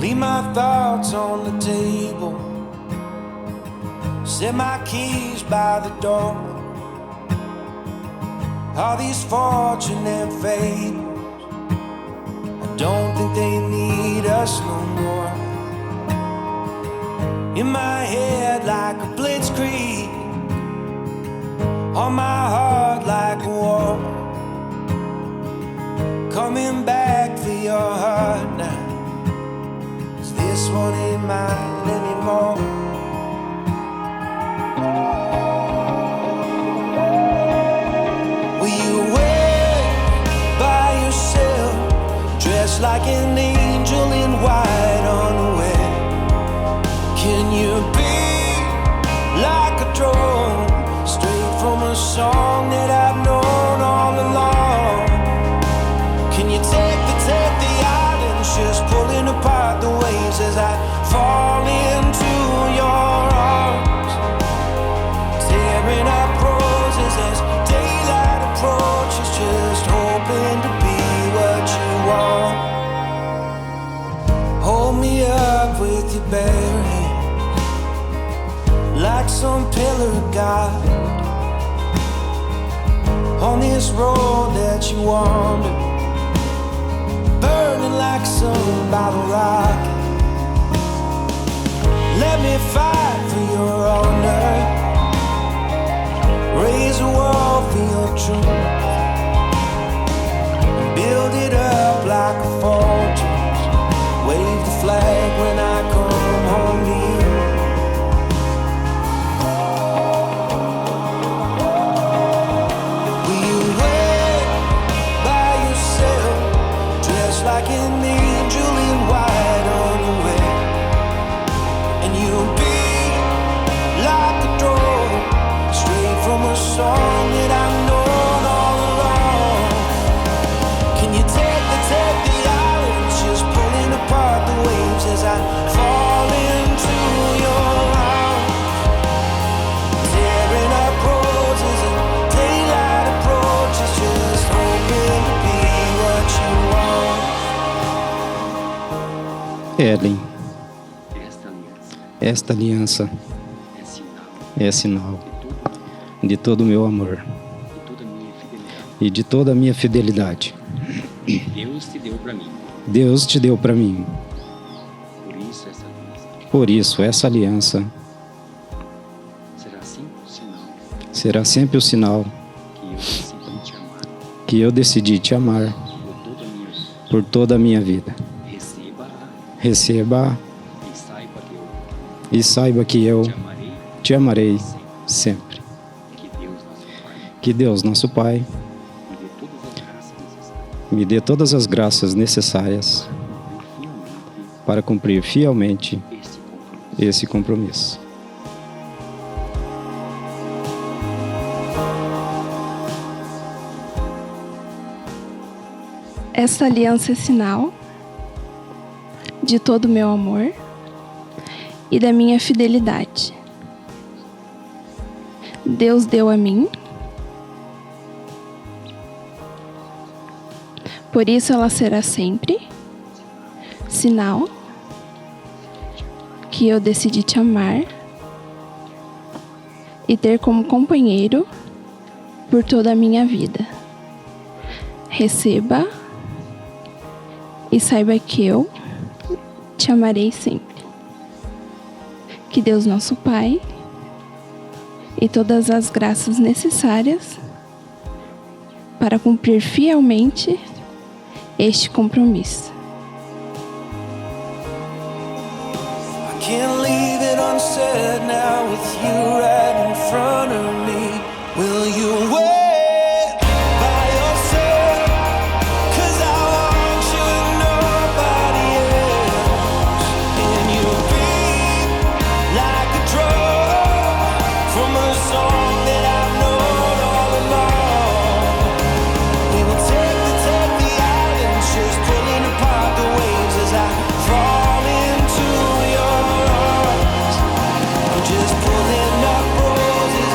Leave my thoughts on the table, set my keys by the door. All these fortune and fables, I don't think they need us no more. In my head like a blitzkrieg, on my heart like a war. Coming back for your heart now, 'cause this one ain't mine anymore. Will you wait by yourself, dressed like an angel in white on the way? Can you be like a drone, straight from a song that I've known all along? Can you take the islands, just pulling apart the waves as I fall into your arms, tearing up roses as daylight approaches, just hoping to be what you want. Hold me up with your bare hands, like some pillar of God, on this road that you wander, burning like some bottle rocket. Let me fight for your honor, raise a wall for your truth, build it up like a fortress, wave the flag when I come home to you. Will you wait by yourself, dressed like an angel in white on the way? And you'll be like a drone, straight from a song that I've known all along. Can you take the islands, just pulling apart the waves as I fall into your arms, tearing up roses and daylight approaches, just hoping to be what you want. Helenn, esta aliança é sinal de todo o meu amor e de toda a minha fidelidade. Deus te deu para mim. Deus te deu para mim. Por isso essa aliança Por isso essa aliança será sempre o sinal será sempre o sinal que eu decidi te amar que eu decidi te amar por toda a minha vida. Receba e saiba que eu e saiba que eu te amarei te amarei sempre. Que Deus, nosso Pai, Que Deus, nosso Pai, me dê todas as graças necessárias me dê todas as graças necessárias para cumprir fielmente esse compromisso. Esta aliança é sinal de todo o meu amor e da minha fidelidade. Deus deu a mim, por isso ela será sempre sinal que eu decidi te amar e ter como companheiro por toda a minha vida. Receba e saiba que eu te amarei sempre. Que Deus, nosso Pai, e todas as graças necessárias para cumprir fielmente este compromisso. I can't leave it unsaid now with you right in front of me. Will you wait by yourself? 'Cause I want you and nobody else. And you'll be like a drug from a song that I've known all along. We will take the islands, just pulling apart the waves as I fall into your arms. I'm just pulling up roses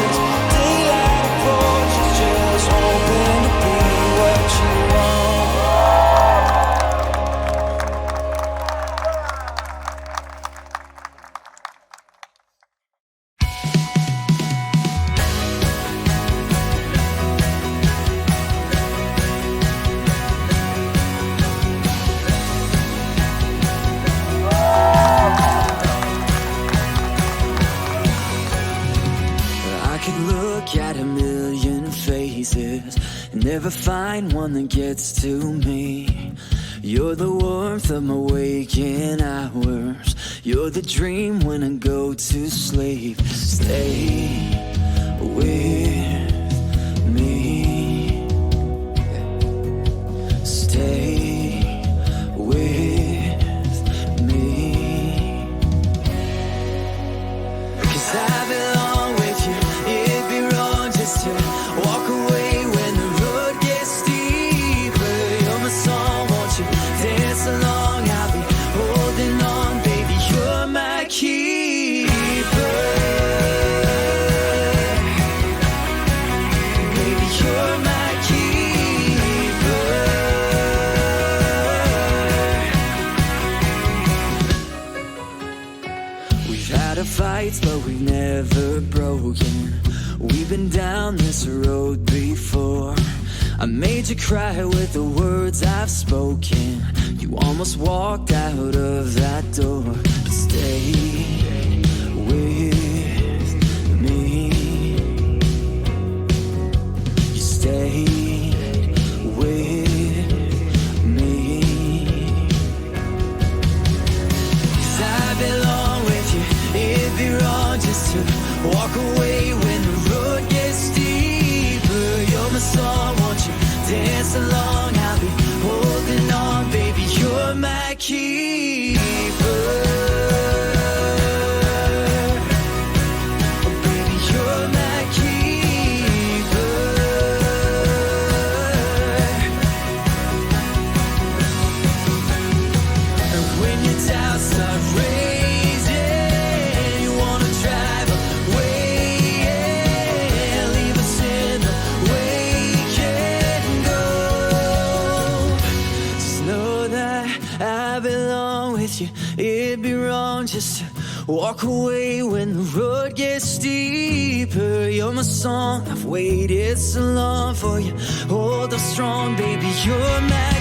never find one that gets to me. You're the warmth of my waking hours. You're the dream when I go to sleep. Stay with me. Stay with me. 'Cause I belong with you. It'd be wrong just to walk away when the road gets steeper. You're my song, won't you dance along? I'll be holding on, baby, you're my keeper. Baby, you're my keeper. We've had our fights, but we've never broken. We've been down this road before. I made you cry with the words I've spoken. You almost walked out of that door. But stay with me. You stay with me. 'Cause I belong with you. It'd be wrong just to walk away when the road gets steeper. You're my song, won't you dance along? I'll be holding on, baby, you're my keeper. Oh, baby, you're my keeper. And when your doubts start raising, you wanna drive away, yeah, leave us in the wake and go. Just know that I belong with you. It'd be wrong just to walk away when the road gets steeper. You're my song, I've waited so long for you. Hold up strong, baby, you're my